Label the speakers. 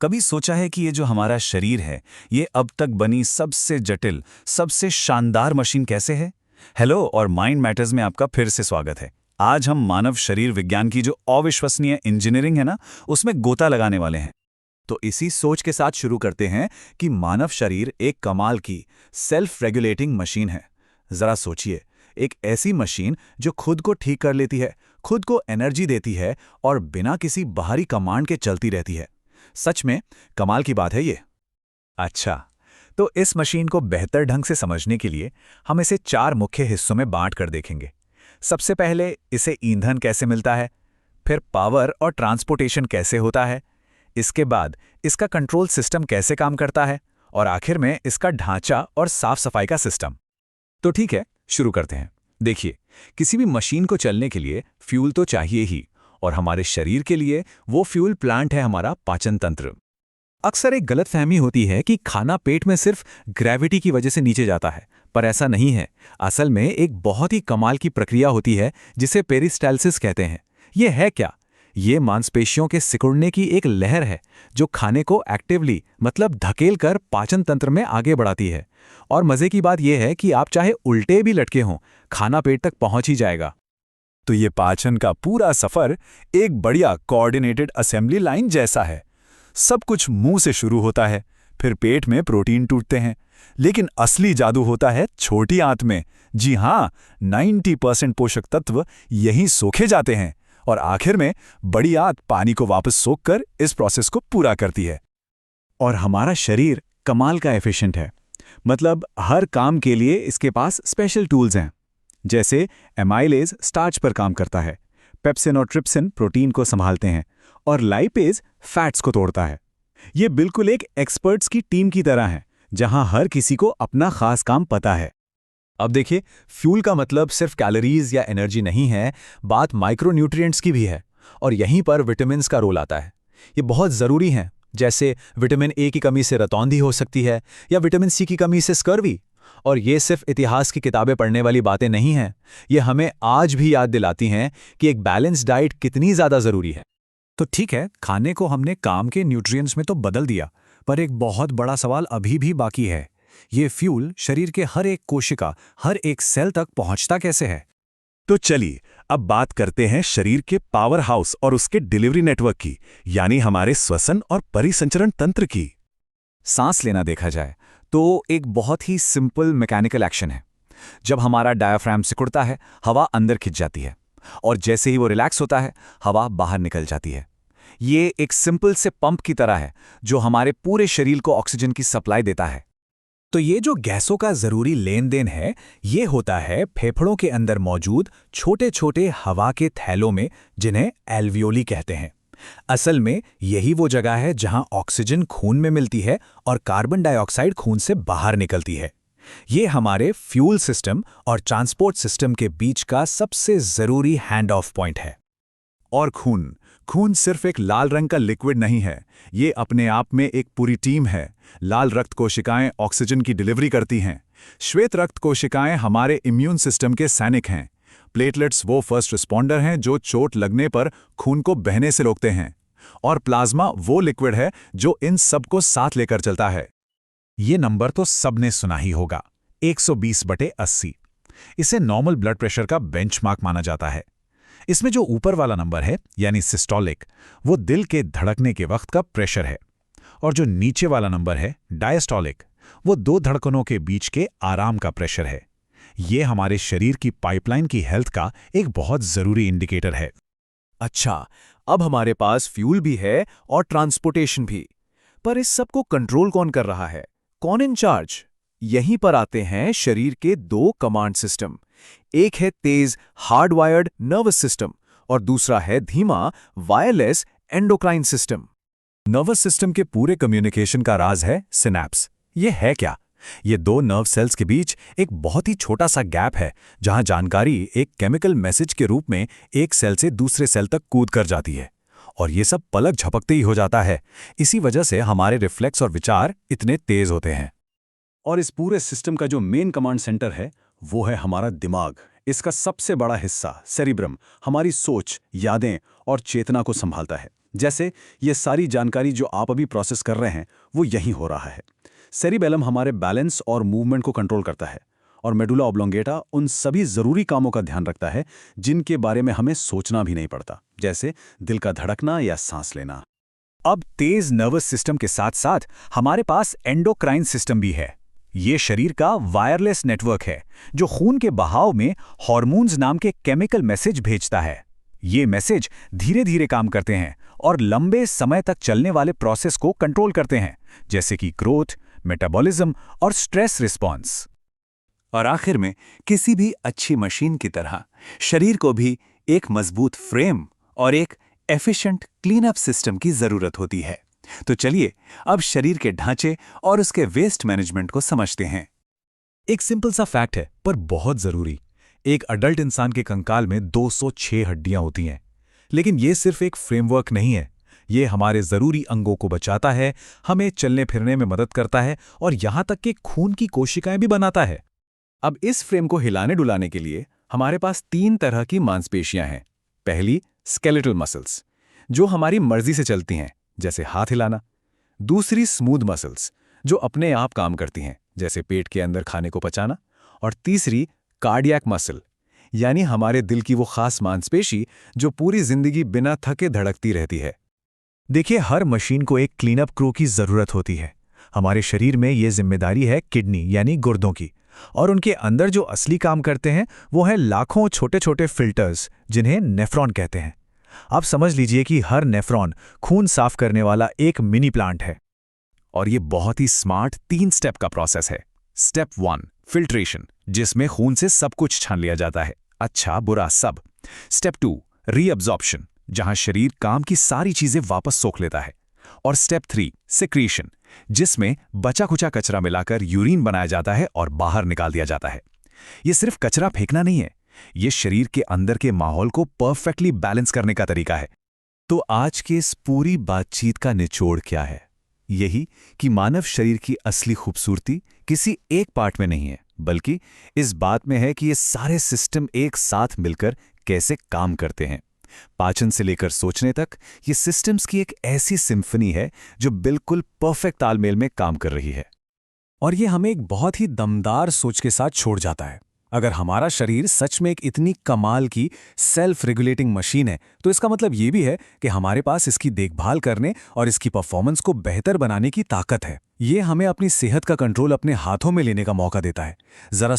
Speaker 1: कभी सोचा है कि ये जो हमारा शरीर है, ये अब तक बनी सबसे जटिल, सबसे शानदार मशीन कैसे है? हेलो और माइंड मैटर्स में आपका फिर से स्वागत है। आज हम मानव शरीर विज्ञान की जो अविश्वसनीय इंजीनियरिंग है ना, उसमें गोता लगाने वाले हैं।
Speaker 2: तो इसी सोच के साथ शुरू करते हैं कि मानव शरीर एक कमाल की सेल्फ रेगुलेटिंग मशीन है। जरा सोचिए, एक ऐसी मशीन जो खुद को ठीक कर लेती है, खुद को एनर्जी देती है और बिना किसी बाहरी कमांड के चलती रहती है। सच में कमाल की बात है ये। अच्छा, तो इस मशीन को बेहतर ढंग से समझने के लिए हम इसे 4 मुख्य हिस्सों में बांट कर देखेंगे। सबसे पहले इसे ईंधन कैसे मिलता है, फिर पावर और ट्रांसपोर्टेशन कैसे होता है, इसके बाद इसका कंट्रोल सिस्टम कैसे काम करता है और आखिर में इसका ढांचा और साफ सफाई का सिस्टम। तो ठीक है, शुरू करते हैं। देखिए, किसी भी मशीन को चलने के लिए फ्यूल तो चाहिए ही, और हमारे शरीर के लिए वो फ्यूल प्लांट है हमारा पाचन तंत्र। अक्सर एक गलतफहमी होती है कि खाना पेट में सिर्फ ग्रेविटी की वजह से नीचे जाता है, पर ऐसा नहीं है। असल में एक बहुत ही कमाल की प्रक्रिया होती है जिसे पेरिस्टाल्सिस कहते हैं। ये है क्या? ये मांसपेशियों के सिकुड़ने की एक लहर है जो खाने को एक्टिवली मतलब धकेल कर पाचन तंत्र में आगे बढ़ाती है। और मजे की बात यह है कि आप चाहे उल्टे भी लटके हों, खाना पेट तक पहुंच ही जाएगा।
Speaker 1: तो ये पाचन का पूरा सफर एक बढ़िया कोऑर्डिनेटेड असेंबली लाइन जैसा है। सब कुछ मुंह से शुरू होता है, फिर पेट में प्रोटीन टूटते हैं, लेकिन असली जादू होता है छोटी आंत में। जी हाँ, 90% पोषक तत्व यहीं सोखे जाते हैं और आखिर में बड़ी आंत पानी को वापस सोखकर इस प्रोसेस को पूरा करती है।
Speaker 2: और हमारा शरीर कमाल का एफिशिएंट है। मतलब हर काम के लिए इसके पास स्पेशल टूल्स हैं। जैसे एमाइलेज स्टार्च पर काम करता है, पेप्सिन और ट्रिप्सिन प्रोटीन को संभालते हैं और लाइपेज फैट्स को तोड़ता है। ये बिल्कुल एक एक्सपर्ट्स की टीम की तरह है, जहां हर किसी को अपना खास काम पता है। अब देखिए, फ्यूल का मतलब सिर्फ कैलोरीज या एनर्जी नहीं है, बात माइक्रोन्यूट्रिएंट्स की भी है। और यहीं पर विटामिन्स का रोल आता है। ये बहुत ज़रूरी हैं, जैसे विटामिन ए की कमी से रतौंधी हो सकती है या विटामिन सी की कमी से स्कर्वी। और ये सिर्फ इतिहास की किताबें पढ़ने वाली बातें नहीं हैं, ये हमें आज भी याद दिलाती हैं कि एक बैलेंस्ड डाइट कितनी ज़्यादा ज़रूरी है।
Speaker 1: तो ठीक है, खाने को हमने काम के न्यूट्रिएंट्स में तो बदल दिया, पर एक बहुत बड़ा सवाल अभी भी बाकी है। ये फ्यूल शरीर के हर एक कोशिका, हर एक सेल तक पहुंचता कैसे है?
Speaker 2: तो चलिए अब बात करते हैं शरीर के पावर हाउस और उसके डिलीवरी नेटवर्क की, यानी हमारे श्वसन और परिसंचरण तंत्र की।
Speaker 1: सांस लेना देखा जाए तो एक बहुत ही सिंपल मैकेनिकल एक्शन है। जब हमारा डायाफ्राम सिकुड़ता है, हवा अंदर खिंच जाती है, और जैसे ही वो रिलैक्स होता है, हवा बाहर निकल जाती है। ये एक सिंपल से पंप की तरह है जो हमारे पूरे शरीर को ऑक्सीजन की सप्लाई देता है। तो ये जो गैसों का जरूरी लेन देन है, ये होता है फेफड़ों के अंदर मौजूद छोटे छोटे हवा के थैलों में, जिन्हें एल्वियोली कहते हैं। असल में यही वो जगह है जहां ऑक्सीजन खून में मिलती है और कार्बन डाइऑक्साइड खून से बाहर निकलती है। ये हमारे फ्यूल सिस्टम और ट्रांसपोर्ट सिस्टम के बीच का सबसे जरूरी हैंड ऑफ पॉइंट है।
Speaker 2: और खून सिर्फ एक लाल रंग का लिक्विड नहीं है, ये अपने आप में एक पूरी टीम है। लाल रक्त कोशिकाएं ऑक्सीजन की डिलीवरी करती हैं। श्वेत रक्त कोशिकाएं हमारे इम्यून सिस्टम के सैनिक हैं। प्लेटलेट्स वो फर्स्ट रिस्पॉन्डर हैं जो चोट लगने पर खून को बहने से रोकते हैं। और प्लाज्मा वो लिक्विड है जो इन सब को साथ लेकर चलता है।
Speaker 1: ये नंबर तो सबने सुना ही होगा, 120/80। इसे नॉर्मल ब्लड प्रेशर का बेंचमार्क माना जाता है। इसमें जो ऊपर वाला नंबर है, यानी सिस्टोलिक, वो दिल के धड़कने के वक्त का प्रेशर है, और जो नीचे वाला नंबर है, डायस्टोलिक, वो 2 धड़कनों के बीच के आराम का प्रेशर है। ये हमारे शरीर की पाइपलाइन की हेल्थ का एक बहुत जरूरी इंडिकेटर है।
Speaker 2: अच्छा, अब हमारे पास फ्यूल भी है और ट्रांसपोर्टेशन भी, पर इस सब को कंट्रोल कौन कर रहा है? कौन इन चार्ज? यहीं पर आते हैं शरीर के 2 कमांड सिस्टम। एक है तेज हार्डवायर्ड नर्वस सिस्टम और दूसरा है धीमा wireless endocrine system.
Speaker 1: Nervous system के पूरे कम्युनिकेशन का राज है सिनैप्स। ये है क्या? ये 2 नर्व सेल्स के बीच एक बहुत ही छोटा सा गैप है, जहां जानकारी एक केमिकल मैसेज के रूप में एक सेल से दूसरे सेल तक कूद कर जाती है, और ये सब पलक झपकते ही हो जाता है। इसी वजह से हमारे रिफ्लेक्स और विचार इतने तेज होते हैं।
Speaker 2: और इस पूरे सिस्टम का जो मेन कमांड सेंटर है, वो है हमारा दिमाग। इसका सबसे बड़ा हिस्सा सेरिब्रम हमारी सोच, यादें और चेतना को संभालता है। जैसे ये सारी जानकारी जो आप अभी प्रोसेस कर रहे हैं वो यहीं हो रहा है। सेरिबेलम हमारे बैलेंस और मूवमेंट को कंट्रोल करता है और मेडुला ऑब्लोंगेटा उन सभी ज़रूरी कामों का ध्यान रखता है जिनके बारे में हमें सोचना भी नहीं पड़ता, जैसे दिल का धड़कना या सांस लेना।
Speaker 1: अब तेज नर्वस सिस्टम के साथ साथ हमारे पास एंडोक्राइन सिस्टम भी है। ये शरीर का वायरलेस नेटवर्क है जो खून के बहाव में हॉर्मोन्स नाम के केमिकल मैसेज भेजता है। ये मैसेज धीरे धीरे काम करते हैं और लंबे समय तक चलने वाले प्रोसेस को कंट्रोल करते हैं, जैसे कि ग्रोथ, मेटाबॉलिज्म और स्ट्रेस रिस्पॉन्स।
Speaker 2: और आखिर में किसी भी अच्छी मशीन की तरह शरीर को भी एक मजबूत फ्रेम और एक एफिशिएंट क्लीनअप सिस्टम की जरूरत होती है। तो चलिए अब शरीर के ढांचे और उसके वेस्ट मैनेजमेंट को समझते हैं।
Speaker 1: एक सिंपल सा फैक्ट है पर बहुत जरूरी। एक अडल्ट इंसान के कंकाल में 206 हड्डियां होती हैं। लेकिन ये सिर्फ एक फ्रेमवर्क नहीं है। ये हमारे जरूरी अंगों को बचाता है, हमें चलने फिरने में मदद करता है और यहां तक कि खून की कोशिकाएं भी बनाता है।
Speaker 2: अब इस फ्रेम को हिलाने डुलाने के लिए हमारे पास 3 तरह की मांसपेशियां हैं। पहली स्केलेटल मसल्स, जो हमारी मर्जी से चलती हैं, जैसे हाथ हिलाना। दूसरी स्मूथ मसल्स, जो अपने आप काम करती हैं, जैसे पेट के अंदर खाने को पचाना। और तीसरी कार्डियक मसल, यानी हमारे दिल की वो खास मांसपेशी जो पूरी जिंदगी बिना थके धड़कती रहती है।
Speaker 1: देखिए, हर मशीन को एक क्लीनअप क्रू की जरूरत होती है। हमारे शरीर में ये जिम्मेदारी है किडनी यानी गुर्दों की, और उनके अंदर जो असली काम करते हैं वो हैं लाखों छोटे छोटे फिल्टर्स, जिन्हें नेफ्रॉन कहते हैं। आप समझ लीजिए कि हर नेफ्रॉन खून साफ करने वाला एक मिनी प्लांट है। और ये बहुत ही स्मार्ट 3 स्टेप का प्रोसेस है। स्टेप 1 फिल्ट्रेशन, जिसमें खून से सब कुछ छान लिया जाता है, अच्छा बुरा सब। स्टेप 2 रीअब्जॉर्प्शन, जहां शरीर काम की सारी चीजें वापस सोख लेता है। और स्टेप 3 सिक्रीशन, जिसमें बचा कुचा कचरा मिलाकर यूरिन बनाया जाता है और बाहर निकाल दिया जाता है। ये सिर्फ कचरा फेंकना नहीं है, ये शरीर के अंदर के माहौल को परफेक्टली बैलेंस करने का तरीका है।
Speaker 2: तो आज के इस पूरी बातचीत का निचोड़ क्या है? यही कि मानव शरीर की असली खूबसूरती किसी एक पार्ट में नहीं है, बल्कि इस बात में है कि ये सारे सिस्टम एक साथ मिलकर कैसे काम करते हैं। पाचन से लेकर सोचने तक ये सिस्टम्स की एक ऐसी सिम्फनी है जो बिल्कुल परफेक्ट तालमेल में काम कर रही है।
Speaker 1: और ये हमें एक बहुत ही दमदार सोच के साथ छोड़ जाता है। अगर हमारा शरीर सच में एक इतनी कमाल की सेल्फ रेगुलेटिंग मशीन है, तो इसका मतलब ये भी है कि हमारे पास इसकी देखभाल करने और इसकी परफॉर्मेंस को बेहतर बनाने की ताकत है। ये हमें अपनी सेहत का कंट्रोल अपने हाथों में लेने का मौका देता है। जरा